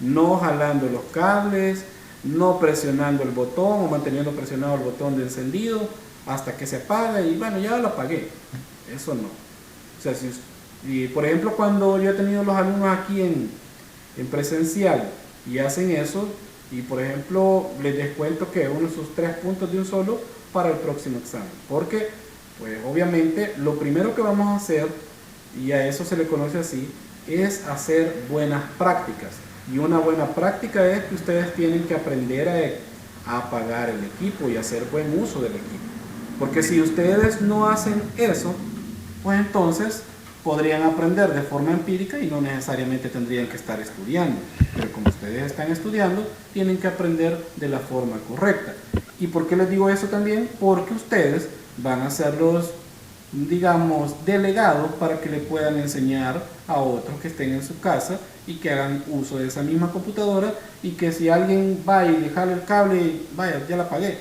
A: No jalando los cables, no presionando el botón o manteniendo presionado el botón de encendido hasta que se apaga y bueno, ya lo apagué. Eso no. O sea, y por ejemplo, cuando yo he tenido los alumnos aquí en presencial y hacen eso, y por ejemplo les descuento que uno de sus 3 puntos de un solo para el próximo examen, porque pues obviamente lo primero que vamos a hacer, y a eso se le conoce así, es hacer buenas prácticas. Y una buena práctica es que ustedes tienen que aprender a apagar el equipo y hacer buen uso del equipo, porque si ustedes no hacen eso, pues entonces podrían aprender de forma empírica y no necesariamente tendrían que estar estudiando. Pero como ustedes están estudiando, tienen que aprender de la forma correcta. ¿Y por qué les digo eso también? Porque ustedes van a ser los, digamos, delegados para que le puedan enseñar a otros que estén en su casa y que hagan uso de esa misma computadora, y que si alguien va y le jala el cable y vaya, ya la apagué,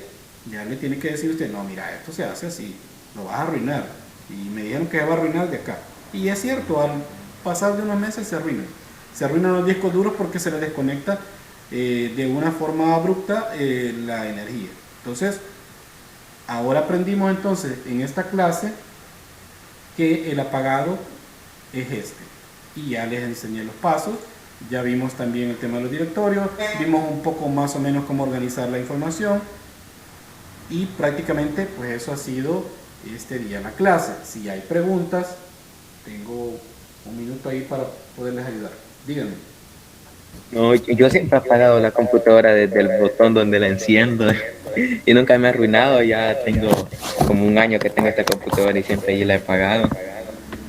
A: ya le tiene que decir usted, no, mira, esto se hace así, lo vas a arruinar. Y me dijeron que se va a arruinar de acá. Y es cierto, al pasar de unos meses se arruinan. Se arruinan los discos duros porque se les desconecta de una forma abrupta la energía. Entonces, ahora aprendimos entonces en esta clase que el apagado es este. Y ya les enseñé los pasos. Ya vimos también el tema de los directorios. Vimos un poco más o menos cómo organizar la información. Y prácticamente pues eso ha sido este día la clase. Si hay preguntas, tengo un minuto ahí para poderles ayudar. Díganme.
B: No, yo siempre he apagado la computadora desde el botón donde la enciendo y nunca me ha arruinado. Ya tengo como un año que tengo esta computadora y siempre yo la he apagado.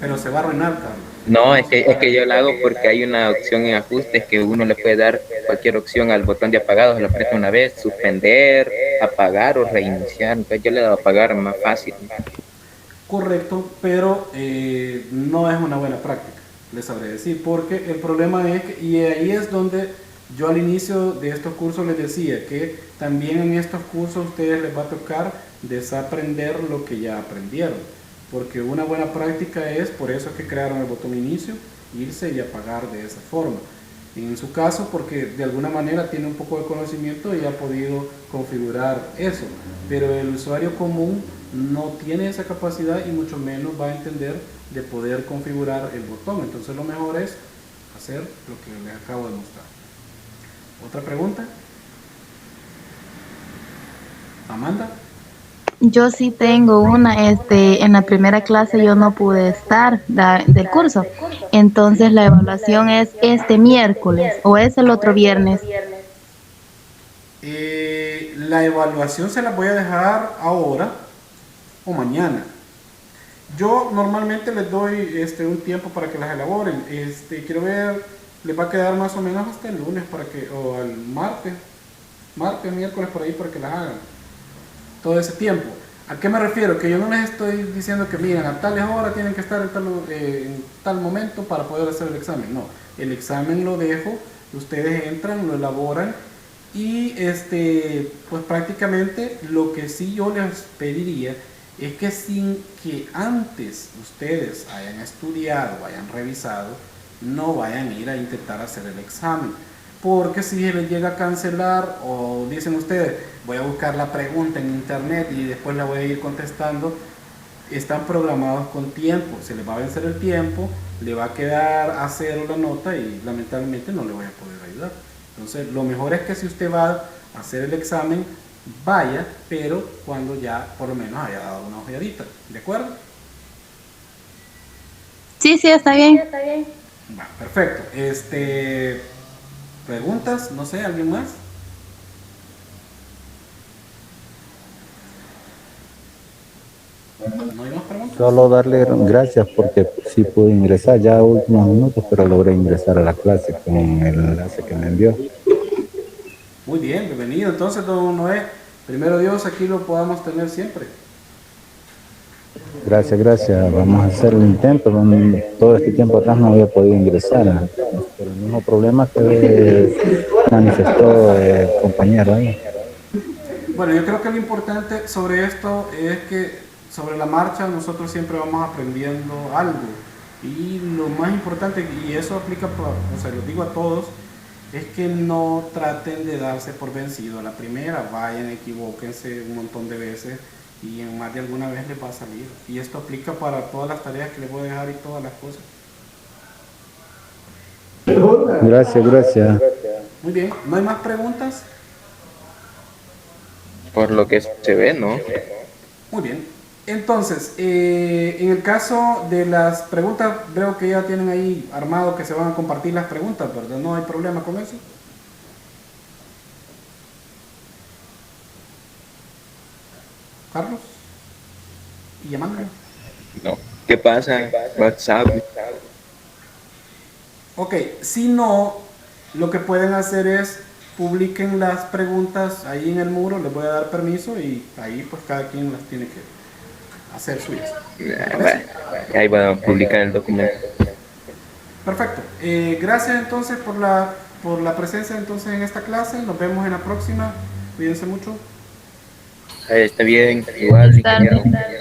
A: Pero se va a arruinar, Carlos.
B: No, es que yo la hago porque hay una opción en ajustes que uno le puede dar cualquier opción al botón de apagado, se lo aprieta una vez, suspender, apagar o reiniciar. Entonces yo le he dado a apagar más fácil.
A: Correcto, pero no es una buena práctica, les sabré decir, porque el problema es que, y ahí es donde yo al inicio de estos cursos les decía que también en estos cursos a ustedes les va a tocar desaprender lo que ya aprendieron, porque una buena práctica es, por eso es que crearon el botón inicio, irse y apagar de esa forma. En su caso, porque de alguna manera tiene un poco de conocimiento y ha podido configurar eso, pero el usuario común no tiene esa capacidad y mucho menos va a entender de poder configurar el botón. Entonces lo mejor es hacer lo que les acabo de mostrar. ¿Otra pregunta? Amanda.
F: Yo sí tengo una, en la primera clase yo no pude estar del curso, entonces la evaluación es este miércoles o es el otro viernes.
A: La evaluación se la voy a dejar ahora o mañana. Yo normalmente les doy un tiempo para que las elaboren. Quiero ver, les va a quedar más o menos hasta el lunes para que, o al martes, miércoles por ahí para que las hagan. Todo ese tiempo. ¿A qué me refiero? Que yo no les estoy diciendo que miren, a tales horas tienen que estar en tal momento para poder hacer el examen. No, el examen lo dejo, ustedes entran, lo elaboran y pues prácticamente lo que sí yo les pediría es que sin que antes ustedes hayan estudiado, hayan revisado, no vayan a ir a intentar hacer el examen. Porque si se les llega a cancelar o dicen ustedes, voy a buscar la pregunta en internet y después la voy a ir contestando, están programados con tiempo, se les va a vencer el tiempo, le va a quedar a cero la nota y lamentablemente no le voy a poder ayudar. Entonces lo mejor es que si usted va a hacer el examen, vaya, pero cuando ya por lo menos haya dado una ojeadita, ¿de acuerdo?
F: Sí, sí, está bien.
A: Va, perfecto. Preguntas, no sé, ¿alguien más? ¿No hay más preguntas?
G: Solo darle gracias porque sí pude ingresar ya a últimos minutos, pero logré ingresar a la clase con el enlace que me envió.
A: Muy bien, bienvenido. Entonces, don Noé, primero Dios, aquí lo podamos tener siempre.
G: Gracias, gracias. Vamos a hacer el intento. Todo este tiempo atrás no había podido ingresar. Pero el mismo problema que manifestó el compañero ahí.
A: Bueno, yo creo que lo importante sobre esto es que sobre la marcha nosotros siempre vamos aprendiendo algo. Y lo más importante, y eso aplica, o sea, lo digo a todos, es que no traten de darse por vencido a la primera, vayan, equivóquense un montón de veces y en más de alguna vez les va a salir. Y esto aplica para todas las tareas que les voy a dejar y todas las cosas.
G: Gracias, gracias.
A: Muy bien, ¿no hay más preguntas?
B: Por lo que se ve, ¿no?
A: Muy bien. Entonces, en el caso de las preguntas, veo que ya tienen ahí armado que se van a compartir las preguntas, ¿verdad? No hay problema con eso. Carlos. ¿Y llamando?
B: No. ¿Qué pasa? WhatsApp.
A: Ok, si no, lo que pueden hacer es publiquen las preguntas ahí en el muro, les voy a dar permiso y ahí pues cada quien las tiene que hacer suyas.
B: Ahí van a publicar el documento.
A: Perfecto. Gracias entonces por la presencia entonces en esta clase. Nos vemos en la próxima. Cuídense mucho.
B: Ahí está bien, igual,
F: Buenas tardes.
B: ingeniero.